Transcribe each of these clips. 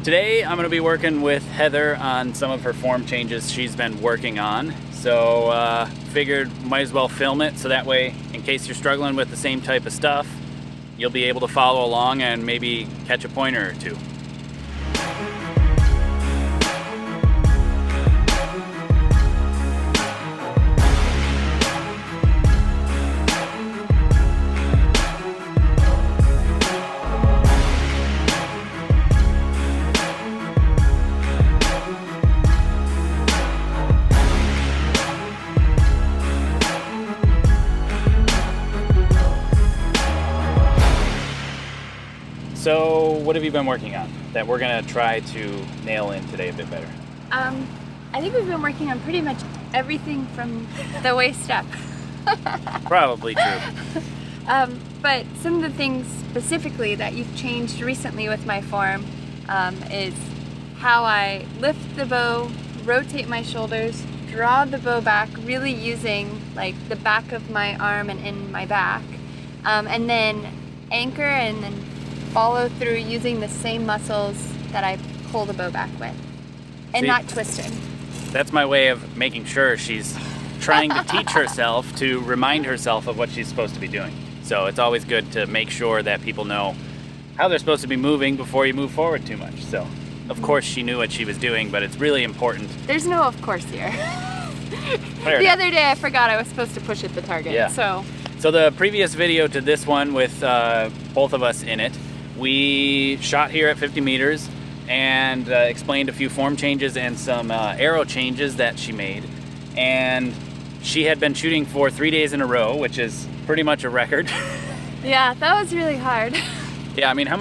Today I'm going to be working with Heather on some of her form changes she's been working on. So figured might as well film it so that way in case you're struggling with the same type of stuff, you'll be able to follow along and maybe catch a pointer or two. So what have you been working on that we're gonna try to nail in today a bit better? I think we've been working on pretty much everything from the waist up. Probably true. But some of the things specifically that you've changed recently with my form is how I lift the bow, rotate my shoulders, draw the bow back, really using like the back of my arm and in my back, and then anchor and then follow through using the same muscles that I pull the bow back with, and not twisting. That's my way of making sure she's trying to teach herself to remind herself of what she's supposed to be doing. So it's always good to make sure that people know how they're supposed to be moving before you move forward too much. So of course she knew what she was doing, but it's really important. There's no of course here. The other day I forgot I was supposed to push at the target. Yeah. So the previous video to this one with both of us in it, we shot here at 50 meters and explained a few form changes and some arrow changes that she made. And she had been shooting for 3 days in a row, which is pretty much a record. Yeah, that was really hard. Yeah, I mean, how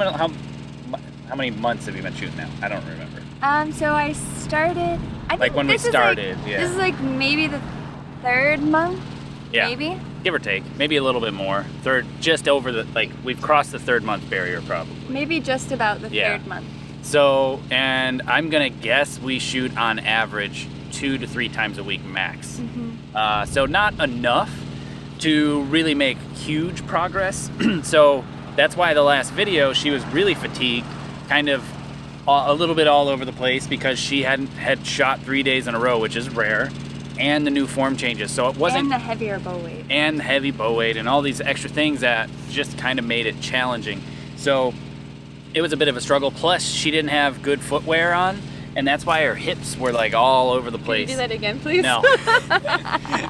many months have you been shooting now? I don't remember. So I started, I like think when we started, like, yeah. This is like maybe the third month, yeah. Maybe? Give or take, maybe a little bit more. Third, just over the, like, we've crossed the 3rd month barrier probably. Maybe just about the 3rd month. So, and I'm gonna guess we shoot on average 2 to 3 times a week max. Mm-hmm. So not enough to really make huge progress. So that's why the last video, she was really fatigued, kind of a little bit all over the place because she had shot 3 days in a row, which is rare. And the new form changes, so it wasn't... And the heavier bow weight. And the heavy bow weight and all these extra things that just kind of made it challenging. So it was a bit of a struggle. Plus, she didn't have good footwear on, and that's why her hips were like all over the place. Can you do that again, please? No.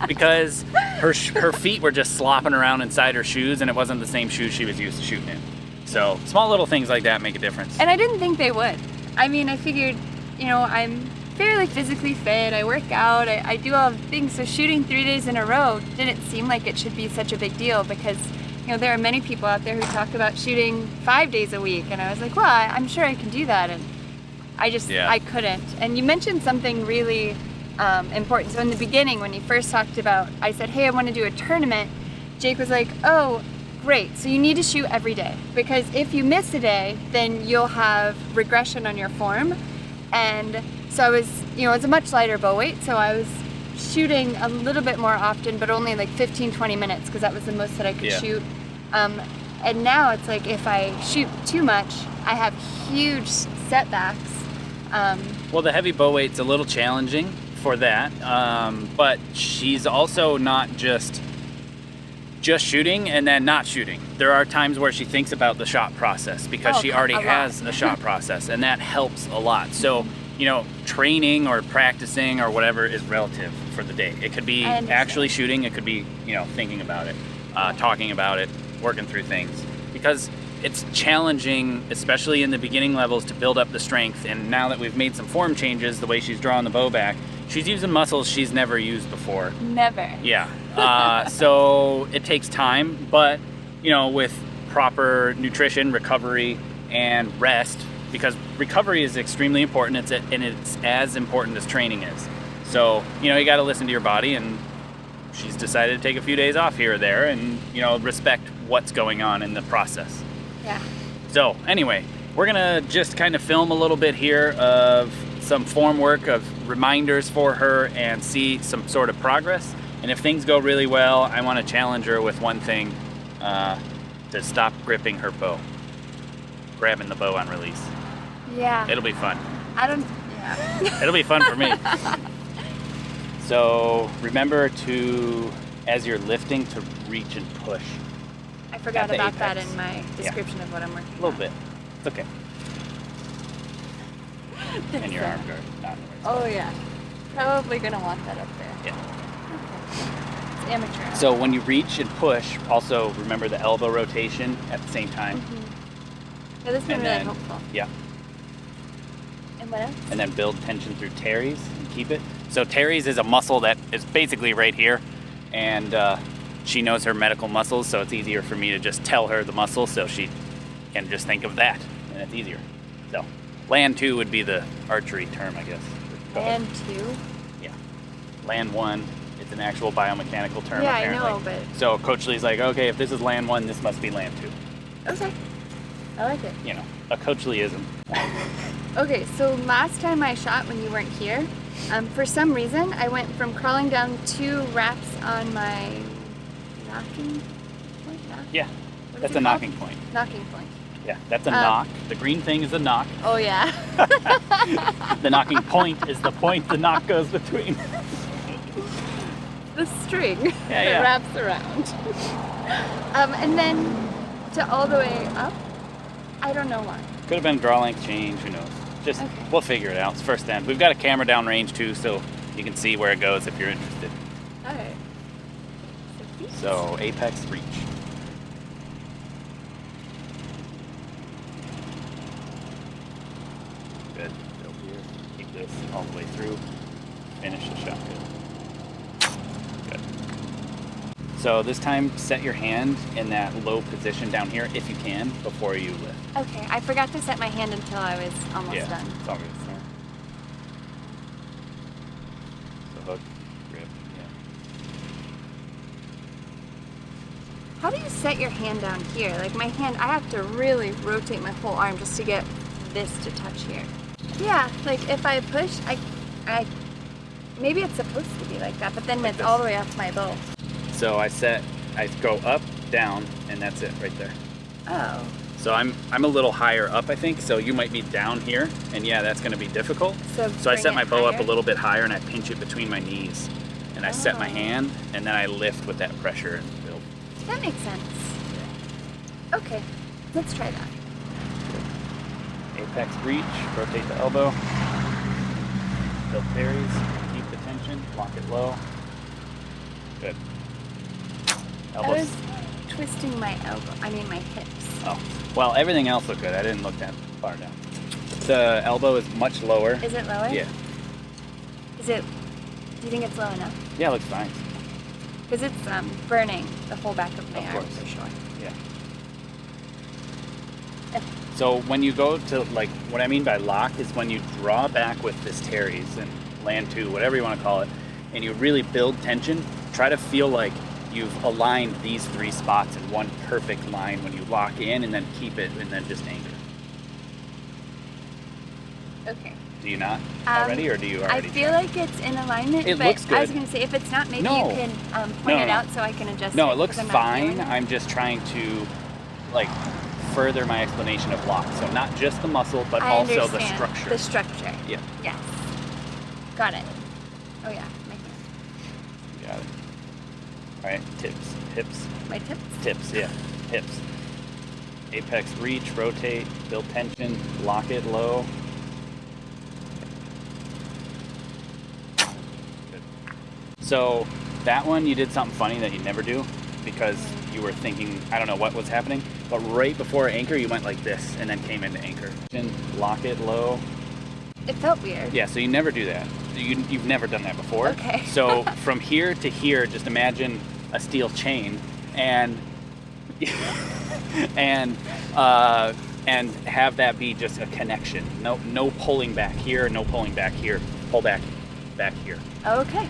Because her feet were just slopping around inside her shoes, and it wasn't the same shoes she was used to shooting in. So small little things like that make a difference. And I didn't think they would. I mean, I figured, you know, I'm fairly physically fit, I work out, I do all the things, so shooting 3 days in a row didn't seem like it should be such a big deal because, you know, there are many people out there who talk about shooting 5 days a week, and I was like, well, I'm sure I can do that, and I couldn't. And you mentioned something really important. So in the beginning, when you first talked about, I said, hey, I want to do a tournament, Jake was like, oh, great, so you need to shoot every day, because if you miss a day, then you'll have regression on your form. And so I was, you know, it's a much lighter bow weight, so I was shooting a little bit more often, but only like 15-20 minutes because that was the most that I could shoot. And now it's like if I shoot too much, I have huge setbacks. Well, the heavy bow weight's a little challenging for that, but she's also not just shooting and then not shooting. There are times where she thinks about the shot process because she already has a shot process, and that helps a lot. So, you know, training or practicing or whatever is relative for the day. It could be actually shooting, it could be, you know, thinking about it, talking about it, working through things. Because it's challenging, especially in the beginning levels, to build up the strength. And now that we've made some form changes, the way she's drawing the bow back, she's using muscles she's never used before. Never. Yeah. So it takes time, but, you know, with proper nutrition, recovery, and rest, because recovery is extremely important, and it's as important as training is. So, you know, you got to listen to your body, and she's decided to take a few days off here or there and, you know, respect what's going on in the process. Yeah. So anyway, we're gonna just kind of film a little bit here of some form work, of reminders for her, and see some sort of progress. And if things go really well, I want to challenge her with one thing, to stop gripping her bow, grabbing the bow on release. Yeah. It'll be fun. Yeah. It'll be fun for me. So remember to, as you're lifting, to reach and push. I forgot the about that apex. in my description of what I'm working on. A little bit. It's okay. And your arm guard, not in the right spot. Oh yeah. Probably gonna want that up there. Yeah. Okay. It's amateur. So when you reach and push, also remember the elbow rotation at the same time. Yeah, this has been And really then- helpful. Yeah. And what else? And then build tension through teres and keep it. So teres is a muscle that is basically right here, and she knows her medical muscles, so it's easier for me to just tell her the muscle, so she can just think of that, and it's easier. So land 2 would be the archery term, I guess. Go ahead. And 2. Yeah. Land 1, it's an actual biomechanical term. Yeah, apparently. I know, but So Coach Lee's like, okay, if this is land 1, this must be land 2. okay. I like it. You know, a Coach Leeism. Okay, so last time I shot when you weren't here, for some reason I went from crawling down 2 wraps on my knocking point. Yeah, What is that's it a called? knocking point. Knocking point. Yeah, that's a knock. The green thing is a knock. Oh yeah. The knocking point is the point the knock goes between. The string Yeah, that yeah. wraps around. And then to all the way up. I don't know why. Could have been draw length change, who knows. Just, Okay. we'll figure it out. It's first end. We've got a camera down range too, so you can see where it goes if you're interested. Alright. So, apex reach. Good. Go here. Keep this all the way through. Finish the shot. Good. So this time, set your hand in that low position down here, if you can, before you lift. Okay, I forgot to set my hand until I was almost Yeah, done. it's all good. So hook, grip, yeah. How do you set your hand down here? Like my hand, I have to really rotate my whole arm just to get this to touch here. Yeah, like if I push, I maybe it's supposed to be like that, but then Like it's this. all the way up my bow. So I go up, down, and that's it right there. Oh. So I'm a little higher up, I think, so you might be down here, and yeah, that's gonna be difficult. So I bring set it my bow up a higher? little bit higher, and I pinch it between my knees. And I set my Oh. hand, and then I lift with that pressure and build. That makes sense. Okay, let's try that. Apex reach, rotate the elbow, build parries, keep the tension, lock it low. Good. I Elbows. was twisting my my hips. Oh, well, everything else looked good. I didn't look that far down. The elbow is much lower. Is it lower? Yeah. Is it, do you think it's low enough? Yeah, it looks fine. Because it's burning the whole back of my Of arm course. for sure. Yeah. So when you go to, like, what I mean by lock is when you draw back with this teres and land 2, whatever you want to call it, and you really build tension, try to feel like you've aligned these 3 spots in one perfect line when you lock in, and then keep it, and then just anchor. Okay. Do you not already, or do you already I feel try? like it's in alignment, It but looks I was good. going to say, if it's not, maybe No. you can point No, it no. out so I can adjust No, it. it looks 'cause I'm not feeling fine. it. I'm just trying to, like, further my explanation of lock. So not just the muscle, but I also the understand. structure. The structure. Yeah. Yes. Got it. Oh yeah, my hand. Got it. All right, tips, hips, My tips. tips, yeah, hips. Apex reach, rotate, build tension, lock it low. Good. So that one, you did something funny that you never do because you were thinking, I don't know what was happening, but right before anchor, you went like this and then came into anchor. And lock it low. It felt weird. Yeah, so you never do that. You've never done that before. Okay. So from here to here, just imagine a steel chain and and have that be just a connection. No pulling back here, no pulling back here. Pull back here. Okay.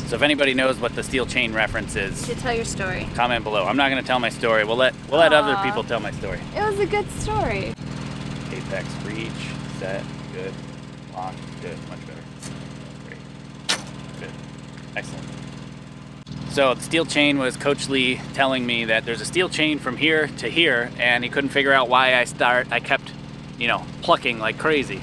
So if anybody knows what the steel chain reference You is, should tell your story. comment below. I'm not going to tell my story. We'll let other Aw. people tell my story. It was a good story. Apex reach, set, good. Lock, good, much better. Great. Good. Excellent. So the steel chain was Coach Lee telling me that there's a steel chain from here to here, and he couldn't figure out why I kept you know, plucking like crazy.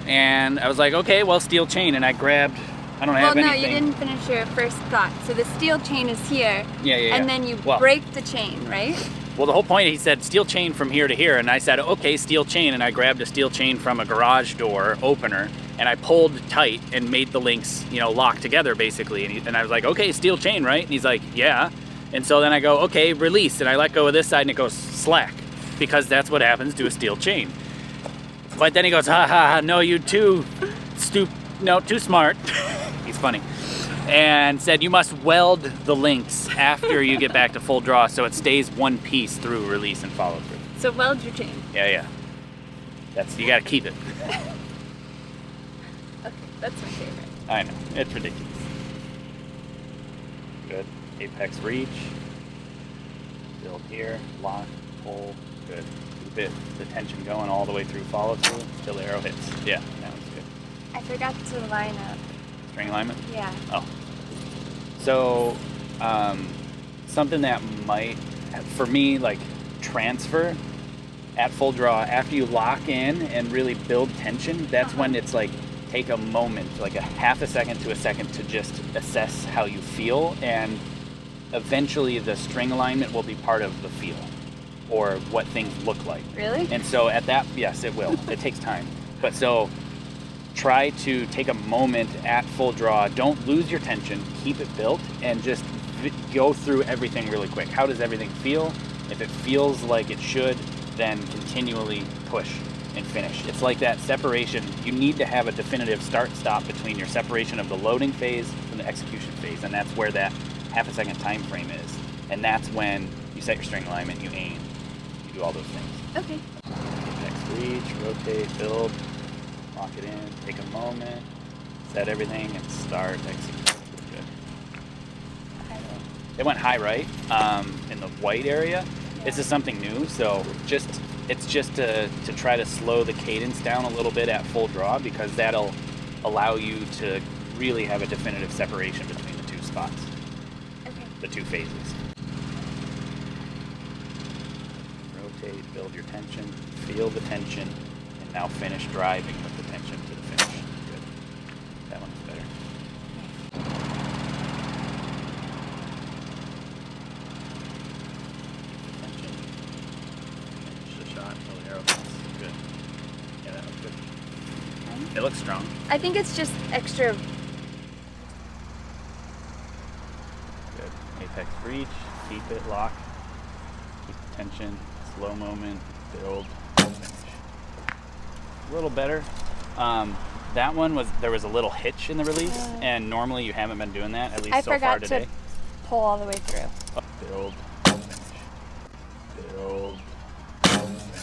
And I was like, okay, well, steel chain, and I grabbed, I don't have anything. Well, no, you didn't finish your first thought. So the steel chain is here, and then you break the chain, right? Well, the whole point, he said steel chain from here to here, and I said, okay, steel chain, and I grabbed a steel chain from a garage door opener, and I pulled tight and made the links, you know, lock together basically. And I was like, okay, steel chain, right? And he's like, yeah. And so then I go, okay, release, and I let go of this side, and it goes slack, because that's what happens to a steel chain. But then he goes, ha ha ha, no, you too smart. He's funny. And said you must weld the links after you get back to full draw so it stays one piece through release and follow through. So weld your chain. Yeah. You gotta keep it. Okay, that's my favorite. I know, it's ridiculous. Good, apex reach. Build here, lock, pull, good. Keep it, the tension going all the way through follow through till the arrow hits. Yeah, that was good. I forgot to line up. String alignment? Yeah. Oh. So, something that might, for me, like transfer at full draw, after you lock in and really build tension, that's when it's like, take a moment, like a half a second to a second to just assess how you feel, and eventually the string alignment will be part of the feel, or what things look like. Really? And so at that, yes, it will. It takes time. But so, try to take a moment at full draw. Don't lose your tension. Keep it built and just go through everything really quick. How does everything feel? If it feels like it should, then continually push and finish. It's like that separation. You need to have a definitive start-stop between your separation of the loading phase and the execution phase, and that's where that half a second time frame is. And that's when you set your string alignment, you aim, you do all those things. Okay. Next reach, rotate, build. Lock it in, take a moment, set everything, and start execute. Good. It went high right in the white area. This is something new, so it's just to try to slow the cadence down a little bit at full draw, because that'll allow you to really have a definitive separation between the two spots, the two phases. Rotate, build your tension, feel the tension, and now finish driving with the tension to the finish. Good. That one's better. Tension. Finish the shot until the arrow hits. Good. Yeah, that looks good. It looks strong. I think it's just extra. Good. Apex reach. Keep it locked. Keep the tension. Slow moment. Build. Finish. A little better. That one there was a little hitch in the release, and normally you haven't been doing that, at least so far today. I forgot to pull all the way through. Build, finish. Build, finish.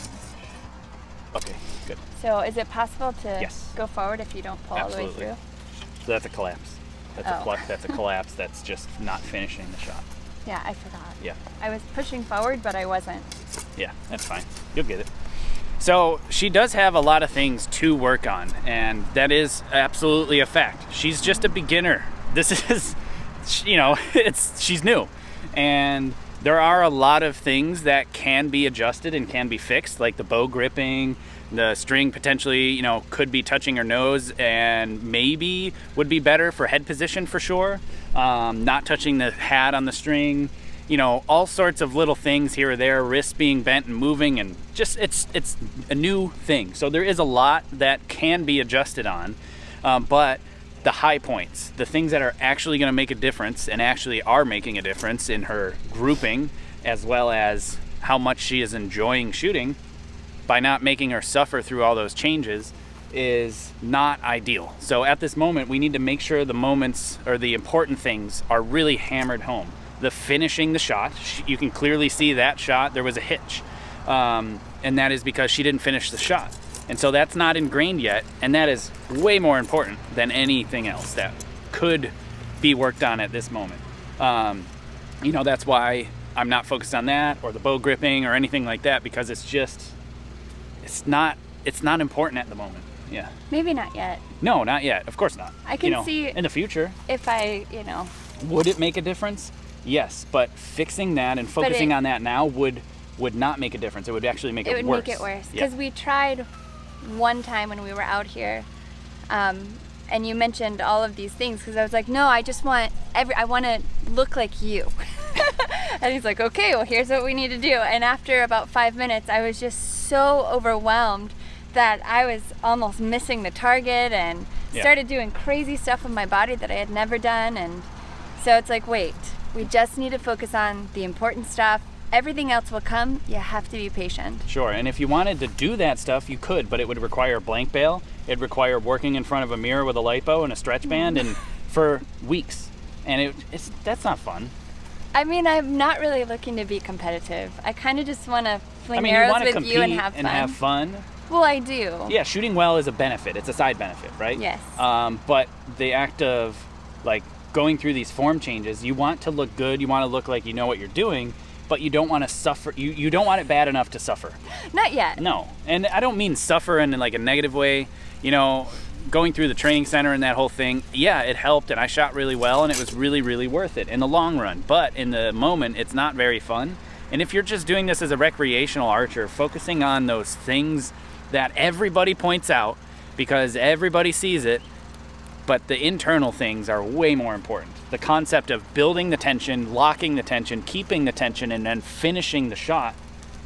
Okay, good. So is it possible to go forward if you don't pull all the way through? So that's a collapse. That's a pluck, that's a collapse, that's just not finishing the shot. Yeah, I forgot. Yeah. I was pushing forward, but I wasn't. Yeah, that's fine. You'll get it. So she does have a lot of things to work on, and that is absolutely a fact. She's just a beginner. This is, you know, she's new. And there are a lot of things that can be adjusted and can be fixed, like the bow gripping, the string potentially, you know, could be touching her nose and maybe would be better for head position for sure. Not touching the hat on the string. You know, all sorts of little things here or there, wrists being bent and moving, and just it's a new thing. So there is a lot that can be adjusted on, but the high points, the things that are actually going to make a difference and actually are making a difference in her grouping, as well as how much she is enjoying shooting by not making her suffer through all those changes, is not ideal. So at this moment, we need to make sure the moments or the important things are really hammered home. The finishing the shot, you can clearly see that shot, there was a hitch. And that is because she didn't finish the shot. And so that's not ingrained yet, and that is way more important than anything else that could be worked on at this moment. You know, that's why I'm not focused on that or the bow gripping or anything like that, because it's not important at the moment. Yeah. Maybe not yet. No, not yet. Of course not. I can see in the future. If I, you know. Would it make a difference? Yes, but fixing that and focusing on that now would not make a difference. It would actually make it worse. It would make it worse. Because we tried one time when we were out here, and you mentioned all of these things, because I was like, no, I just want I want to look like you. And he's like, okay, well, here's what we need to do. And after about 5 minutes, I was just so overwhelmed that I was almost missing the target and started doing crazy stuff with my body that I had never done. And so it's like, wait, we just need to focus on the important stuff. Everything else will come. You have to be patient. Sure, and if you wanted to do that stuff, you could, but it would require a blank bail. It'd require working in front of a mirror with a lipo and a stretch band and for weeks. And that's not fun. I mean, I'm not really looking to be competitive. I kind of just want to fling you arrows want to with you and have fun. and have fun. Well, I do. Yeah, shooting well is a benefit. It's a side benefit, right? Yes. But the act of like going through these form changes, you want to look good. You want to look like you know what you're doing, but you don't want to suffer. You don't want it bad enough to suffer. Not yet. No, and I don't mean suffer in like a negative way. You know, going through the training center and that whole thing, yeah, it helped, and I shot really well, and it was really, really worth it in the long run. But in the moment, it's not very fun. And if you're just doing this as a recreational archer, focusing on those things that everybody points out because everybody sees it, but the internal things are way more important. The concept of building the tension, locking the tension, keeping the tension, and then finishing the shot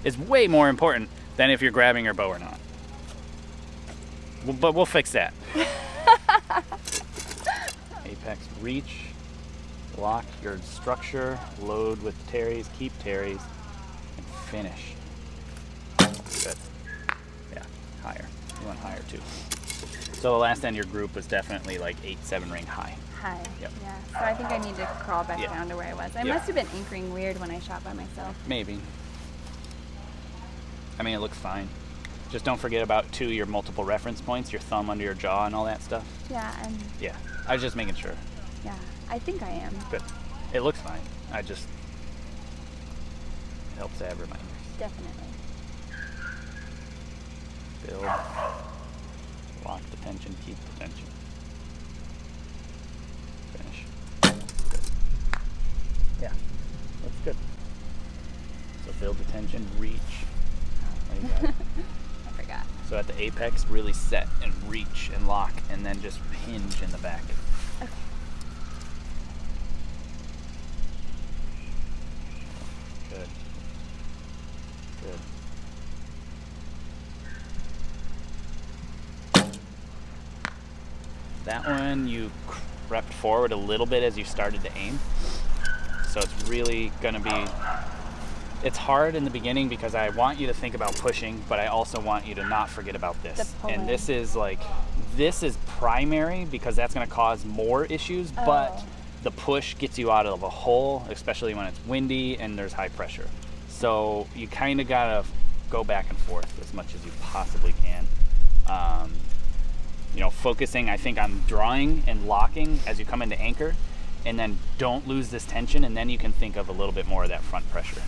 is way more important than if you're grabbing your bow or not. But we'll fix that. Apex reach, lock your structure, load with terries, keep terries, and finish. Good. Yeah, higher. You want higher too. So the last end of your group was definitely like 8-7 ring high. High. Yep. Yeah. So I think I need to crawl back down to where I was. I Yeah. must have been anchoring weird when I shot by myself. Maybe. I mean, it looks fine. Just don't forget about your multiple reference points, your thumb under your jaw and all that stuff. Yeah, and Yeah, I was just making sure. yeah, I think I am. Good. It looks fine. It helps to have reminders. Definitely. Build. Lock the tension, keep the tension. Finish. Good. Yeah, that's good. So build the tension, reach. There you go. I forgot. So at the apex, really set and reach and lock, and then just hinge in the back. Okay. Good. Good. That one you crept forward a little bit as you started to aim. So it's really gonna be, it's hard in the beginning because I want you to think about pushing, but I also want you to not forget about this. And this is primary because that's gonna cause more issues, but the push gets you out of a hole, especially when it's windy and there's high pressure. So you kind of gotta go back and forth as much as you possibly can. Focusing, I think, on drawing and locking as you come into anchor, and then don't lose this tension, and then you can think of a little bit more of that front pressure.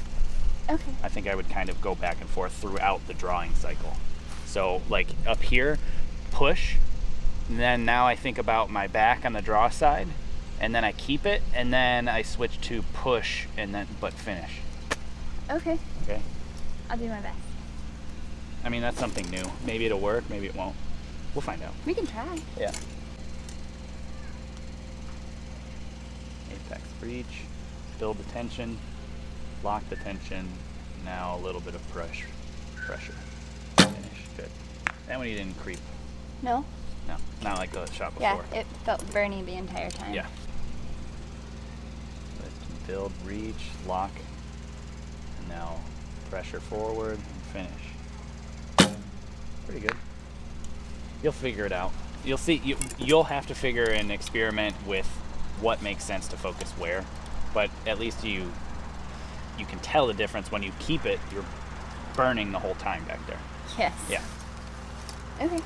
Okay. I think I would kind of go back and forth throughout the drawing cycle. So like up here, push, and then now I think about my back on the draw side, and then I keep it, and then I switch to push, and then but finish. Okay. Okay? I'll do my best. I mean, that's something new. Maybe it'll work, maybe it won't. We'll find out. We can try. Yeah. Apex reach, build the tension, lock the tension, now a little bit of pressure. Finish, good. That one you didn't creep. No? No, not like the shot before. Yeah, it felt burning the entire time. Yeah. Lift, build, reach, lock, and now pressure forward and finish. Pretty good. You'll figure it out. You'll see. You'll have to figure and experiment with what makes sense to focus where, but at least you can tell the difference when you keep it. You're burning the whole time back there. Yes. Yeah. Okay.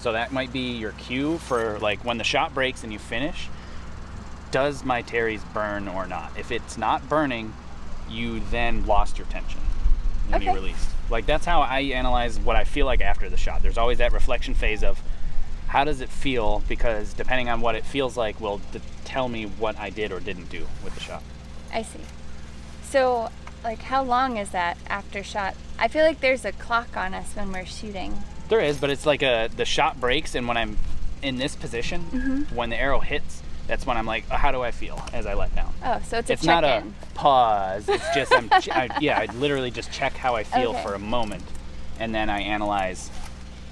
So that might be your cue for like when the shot breaks and you finish. Does my terries burn or not? If it's not burning, you then lost your tension when you released. Like that's how I analyze what I feel like after the shot. There's always that reflection phase of how does it feel, because depending on what it feels like will tell me what I did or didn't do with the shot. I see. So, like, how long is that after shot? I feel like there's a clock on us when we're shooting. There is, but it's like the shot breaks, and when I'm in this position, when the arrow hits, that's when I'm like, how do I feel as I let down? Oh, so it's a check-in. It's not a pause. It's just I literally just check how I feel for a moment, and then I analyze.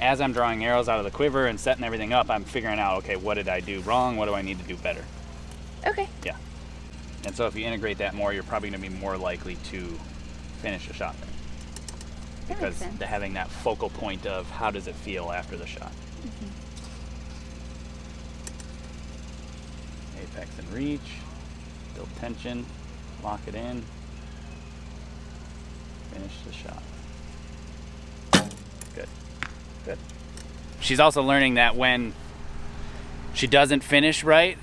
As I'm drawing arrows out of the quiver and setting everything up, I'm figuring out, okay, what did I do wrong? What do I need to do better? Okay. Yeah. And so if you integrate that more, you're probably going to be more likely to finish a shot there. Because having that focal point of how does it feel after the shot. Apex and reach, build tension, lock it in, finish the shot. Good, good. She's also learning that when she doesn't finish right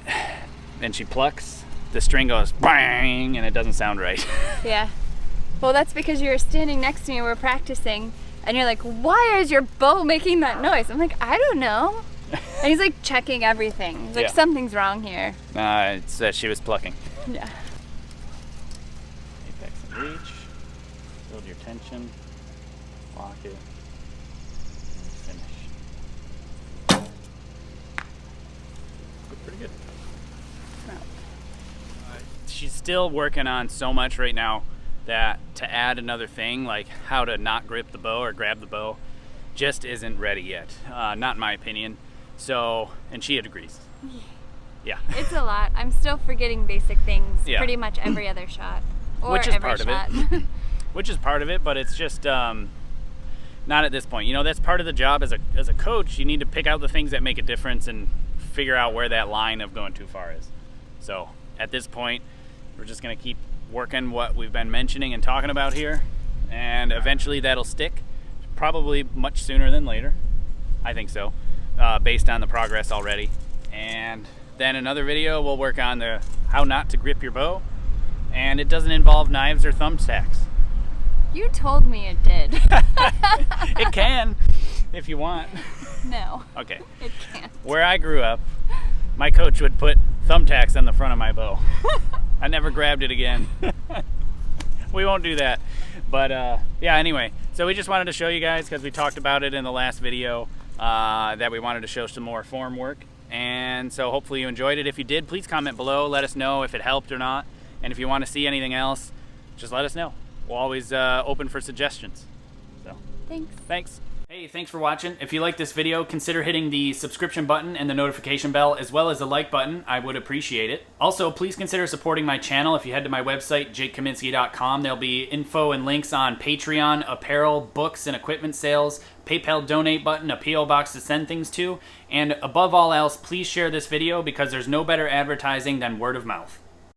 and she plucks, the string goes bang and it doesn't sound right. Yeah. Well, that's because you were standing next to me and we're practicing, and you're like, why is your bow making that noise? I'm like, I don't know. And he's like checking everything. He's like, something's wrong here. It's that she was plucking. Yeah. Apex and reach, build your tension, lock it, and finish. Pretty good. She's still working on so much right now that to add another thing like how to not grip the bow or grab the bow just isn't ready yet. Not in my opinion. So, and she agrees. Yeah. It's a lot. I'm still forgetting basic things pretty much every other shot. Or which is every part shot. of it. Which is part of it, but it's just not at this point. You know, that's part of the job as a coach. You need to pick out the things that make a difference and figure out where that line of going too far is. So, at this point, we're just going to keep working what we've been mentioning and talking about here, and eventually that'll stick. Probably much sooner than later. I think so. Based on the progress already. And then another video we'll work on the how not to grip your bow, and it doesn't involve knives or thumbtacks. You told me it did. It can if you want. No. Okay. It can't. Where I grew up, my coach would put thumbtacks on the front of my bow. I never grabbed it again. We won't do that. But yeah, anyway, so we just wanted to show you guys, because we talked about it in the last video, that we wanted to show some more form work. And so hopefully you enjoyed it. If you did, please comment below. Let us know if it helped or not. And if you want to see anything else, just let us know. We're always open for suggestions. So thanks. Hey, thanks for watching. If you like this video, consider hitting the subscription button and the notification bell, as well as the like button. I would appreciate it. Also, please consider supporting my channel. If you head to my website, jakekaminski.com, there'll be info and links on Patreon, apparel, books, and equipment sales, PayPal donate button, a P.O. box to send things to, and above all else, please share this video because there's no better advertising than word of mouth.